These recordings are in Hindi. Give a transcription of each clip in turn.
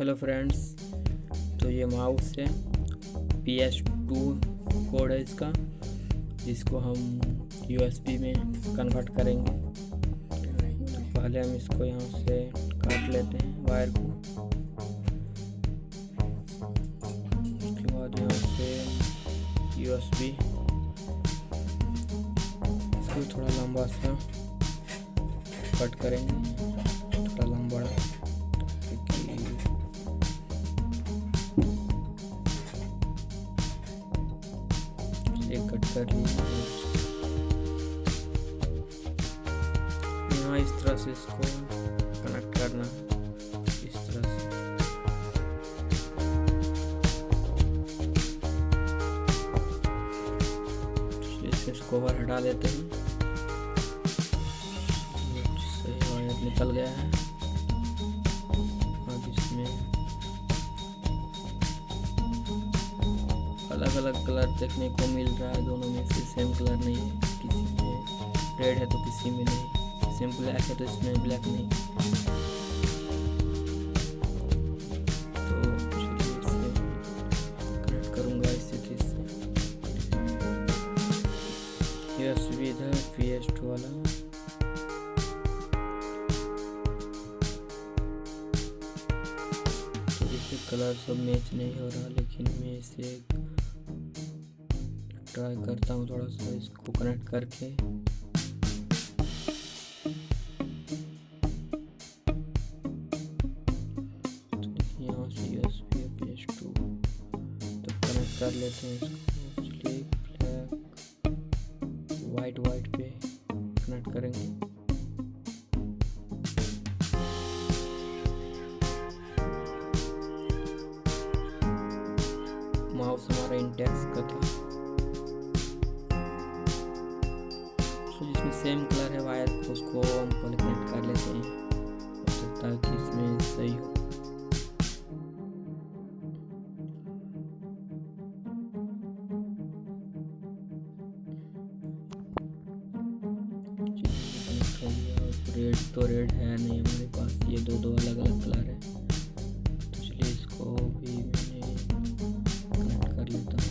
हेलो फ्रेंड्स, तो ये माउस है PS2 कोड है इसका, जिसको हम USB में कन्वर्ट करेंगे। तो पहले हम इसको यहाँ से काट लेते हैं वायर को। उसके बाद यहाँ से USB इसको थोड़ा लंबा सा कट करेंगे, थोड़ा लंबा कट कर लीजिए। यहाँ इस तरह से इसको कनेक्ट करना, इस तरह से। इसमें कवर हटा लेते हैं, सही वायर निकल गया है। अब इसमें अलग अलग कलर देखने को मिल रहा है, दोनों में से सेम कलर नहीं है। किसी में रेड है तो किसी में नहीं, किसी में ब्लैक है तो इसमें ब्लैक नहीं। तो चलिए इसे कनेक्ट करूँगा इस स्थिति से। USB इधर PS2 वाला, तो इसके कलर सब मैच नहीं हो रहा, लेकिन मैं इसे ट्राई करता हूँ थोड़ा सा इसको कनेक्ट करके। तो यहाँ से USB PS2 तो कनेक्ट कर लेते हैं इसको। चलिए ब्लैक वाइट पे कनेक्ट करेंगे। माउस हमारा इंटेक्स का था, जिसमें सेम कलर है वायर, उसको हम पहले कनेक्ट कर लेते हैं, हो सकता है कि इसमें सही हो। रेड तो रेड है नहीं हमारे पास, ये दो अलग अलग कलर है। तो चलिए इसको भी मैंने कनेक्ट कर लेता हूँ।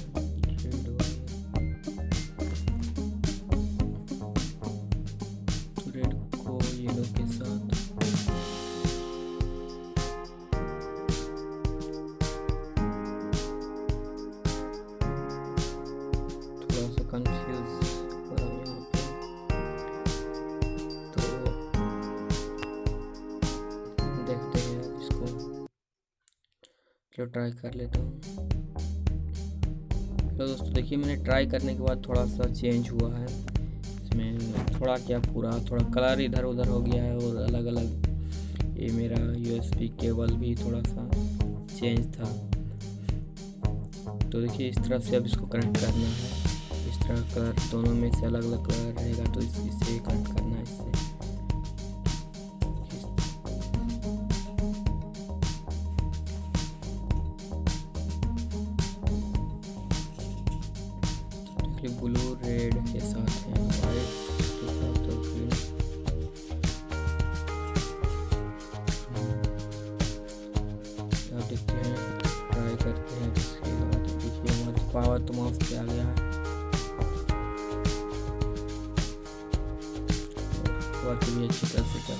रेड को येलो के साथ थोड़ा सा कंफ्यूज हो रहा हूँ यहाँ पे। तो देखते हैं इसको, चलो ट्राई कर लेता हूँ। तो दोस्तों देखिए, मैंने ट्राई करने के बाद थोड़ा सा चेंज हुआ है इसमें, थोड़ा क्या पूरा थोड़ा कलर इधर उधर हो गया है, और अलग अलग ये मेरा USB केबल भी थोड़ा सा चेंज था। तो देखिए इस तरह से अब इसको कनेक्ट करना है। इस तरह कलर दोनों में से अलग अलग कलर रहेगा, तो इससे कनेक्ट करना है इससे। ब्लू रेड के साथ है, वाइट के साथ तो ग्रीन। अब देखते हैं, ट्राई करते हैं। इसके बाद देखिए हमारा पावर तो माउस पे आ गया है। और भी अच्छी तरह से क्या